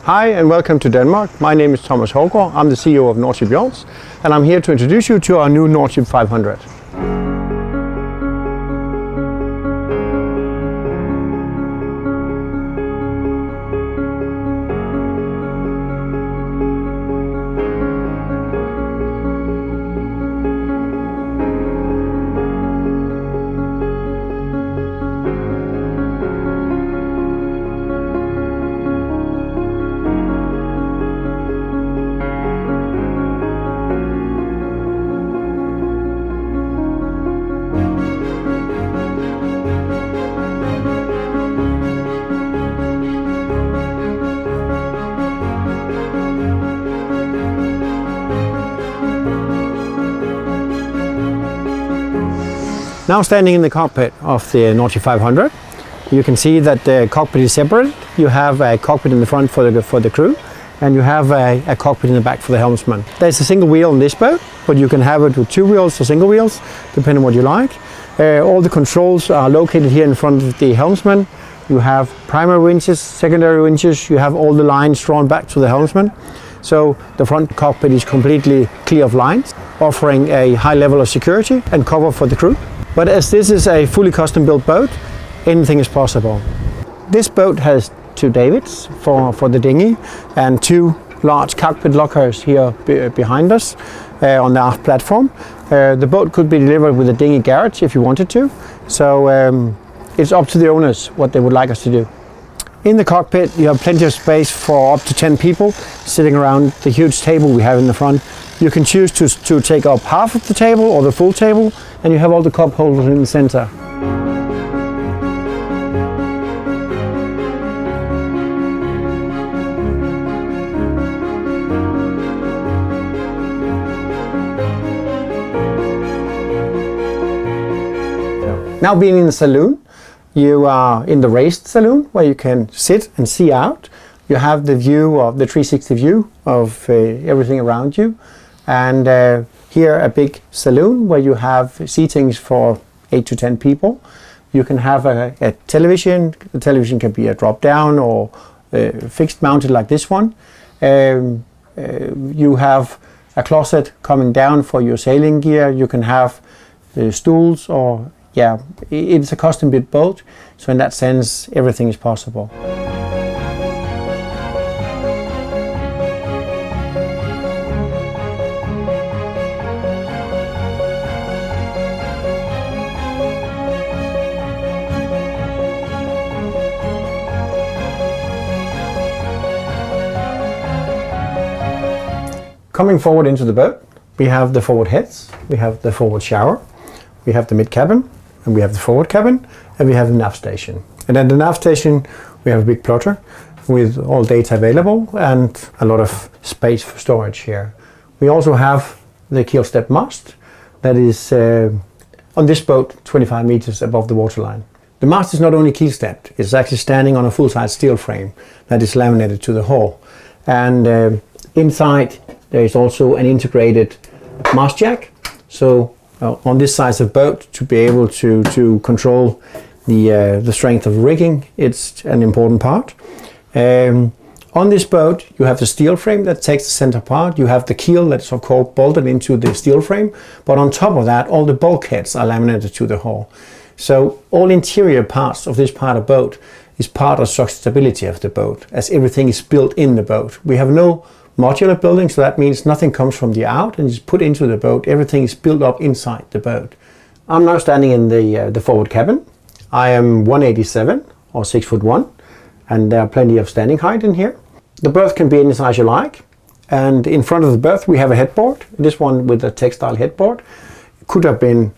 Hi and welcome to Denmark. My name is Hougaard. I'm the CEO of Nordship Yachts and I'm here to introduce you to our new Nordship 500. Now standing in the cockpit of the Nordship 500, you can see that the cockpit is separate. You have a cockpit in the front for the crew, and you have a cockpit in the back for the helmsman. There's a single wheel on this boat, but you can have it with two wheels or single wheels, depending on what you like. All the controls are located here in front of the helmsman. You have primary winches, secondary winches. You have all the lines drawn back to the helmsman. So the front cockpit is completely clear of lines, offering a high level of security and cover for the crew. But as this is a fully custom built boat, anything is possible. This boat has two davits for the dinghy and two large cockpit lockers here behind us on the aft platform. The boat could be delivered with a dinghy garage if you wanted to. So it's up to the owners what they would like us to do. In the cockpit you have plenty of space for up to 10 people sitting around the huge table we have in the front. You can choose to take up half of the table or the full table, and you have all the cup holders in the center. Now being in the saloon, you are in the raised saloon where you can sit and see out. You have the view of the 360 view of everything around you. And here a big saloon where you have seatings for 8 to 10 people. You can have a television. The television can be a drop down or fixed mounted like this one. You have a closet coming down for your sailing gear. You can have stools, or it's a custom built boat. So in that sense, everything is possible. Coming forward into the boat, we have the forward heads, we have the forward shower, we have the mid cabin, and we have the forward cabin, and we have the nav station. And at the nav station, we have a big plotter with all data available and a lot of space for storage here. We also have the keel step mast that is on this boat 25 meters above the waterline. The mast is not only keel stepped, it's actually standing on a full-size steel frame that is laminated to the hull. And inside there is also an integrated mast jack. So on this size of boat, to be able to control the strength of rigging, it's an important part. On this boat you have the steel frame that takes the center part. You have the keel that's of course bolted into the steel frame, but on top of that all the bulkheads are laminated to the hull. So all interior parts of this part of the boat is part of structural stability of the boat, as everything is built in the boat. We have no modular building, so that means nothing comes from the out and is put into the boat. Everything is built up inside the boat. I'm now standing in the forward cabin. I am 187 or 6'1", and there are plenty of standing height in here. The berth can be any size you like, and in front of the berth we have a headboard. This one with a textile headboard. It could have been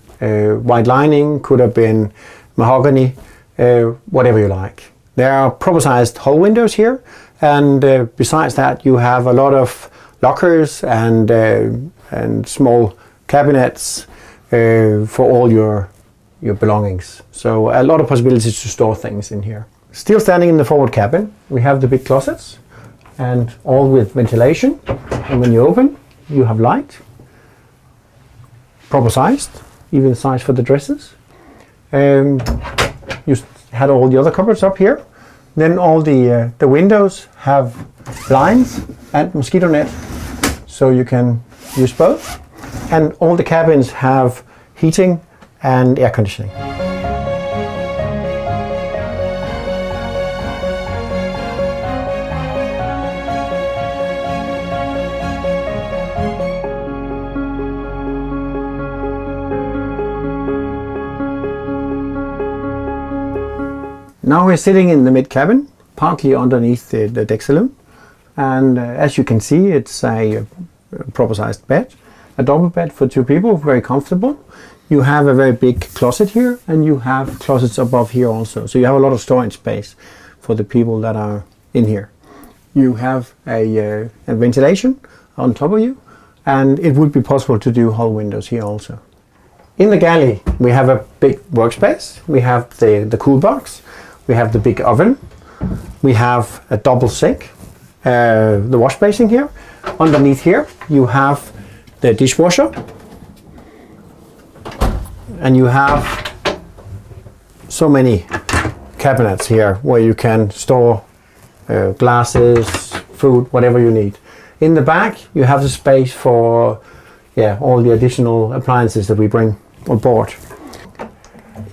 white lining, could have been mahogany, whatever you like. There are proper-sized hull windows here. And besides that, you have a lot of lockers and small cabinets for all your belongings. So a lot of possibilities to store things in here. Still standing in the forward cabin, we have the big closets, and all with ventilation. And when you open, you have light, proper sized, even size for the dresses. You had all the other cupboards up here. Then all the windows have blinds and mosquito net, so you can use both. And all the cabins have heating and air conditioning. Now we're sitting in the mid cabin, partly underneath the deck saloon, and as you can see, it's a proper sized bed, a double bed for 2 people, very comfortable. You have a very big closet here, and you have closets above here also, so you have a lot of storage space for the people that are in here. You have a ventilation on top of you, and it would be possible to do hull windows here also. In the galley, we have a big workspace. We have the cool box. We have the big oven. We have a double sink, the wash basin here. Underneath here, you have the dishwasher, and you have so many cabinets here where you can store glasses, food, whatever you need. In the back, you have the space for all the additional appliances that we bring on board.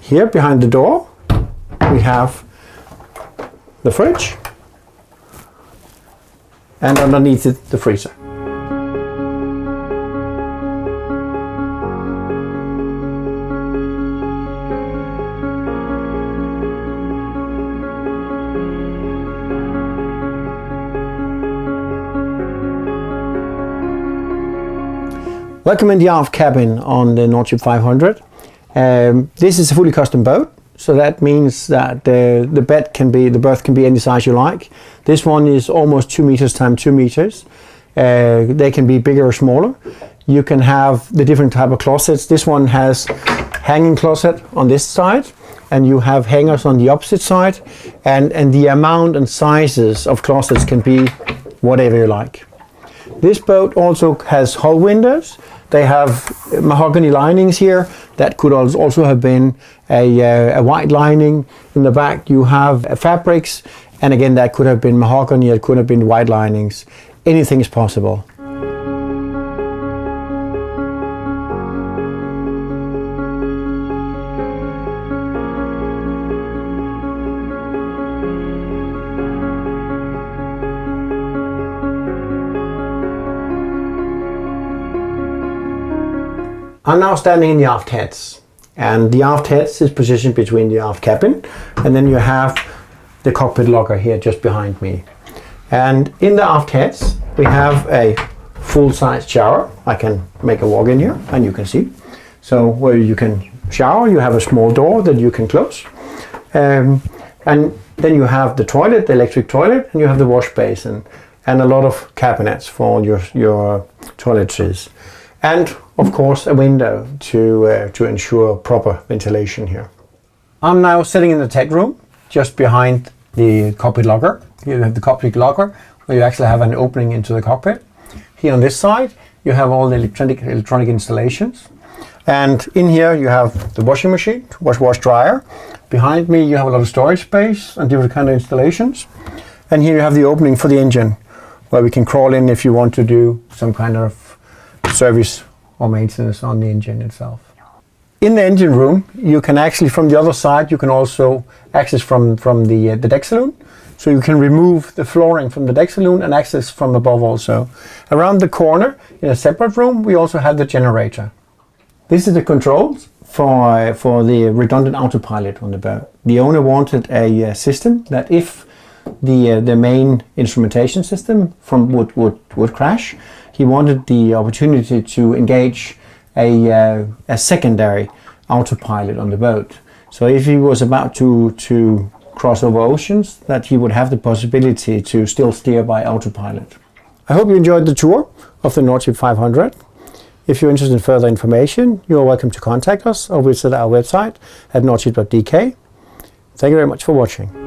Here behind the door, we have the fridge, and underneath it the freezer. Welcome in the aft cabin on the Nordship 500. This is a fully custom boat, so that means that the berth can be any size you like. This one is almost 2 meters times 2 meters. They can be bigger or smaller. You can have the different type of closets. This one has hanging closet on this side, and you have hangers on the opposite side, and the amount and sizes of closets can be whatever you like. This boat also has hull windows. They have mahogany linings here. That could also have been a white lining. In the back you have fabrics, and again that could have been mahogany, it could have been white linings. Anything is possible. I'm now standing in the aft heads, and the aft heads is positioned between the aft cabin, and then you have the cockpit locker here just behind me. And in the aft heads we have a full-size shower. I can make a walk in here and you can see. So where you can shower, you have a small door that you can close. And then you have the toilet, the electric toilet, and you have the wash basin and a lot of cabinets for all your toiletries. And of course a window to ensure proper ventilation here. I'm now sitting in the tech room just behind the cockpit locker. Here you have the cockpit locker where you actually have an opening into the cockpit. Here on this side you have all the electronic installations, and in here you have the washing machine, wash dryer. Behind me you have a lot of storage space and different kind of installations, and here you have the opening for the engine where we can crawl in if you want to do some kind of service or maintenance on the engine itself. In the engine room, you can actually, from the other side, you can also access from the deck saloon. So you can remove the flooring from the deck saloon and access from above also. Around the corner, in a separate room, we also have the generator. This is the controls for the redundant autopilot on the boat. The owner wanted a system that if the main instrumentation system would crash, he wanted the opportunity to engage a secondary autopilot on the boat. So if he was about to cross over oceans, that he would have the possibility to still steer by autopilot. I hope you enjoyed the tour of the Nordship 500. If you're interested in further information, you are welcome to contact us or visit our website at nordship.dk. Thank you very much for watching.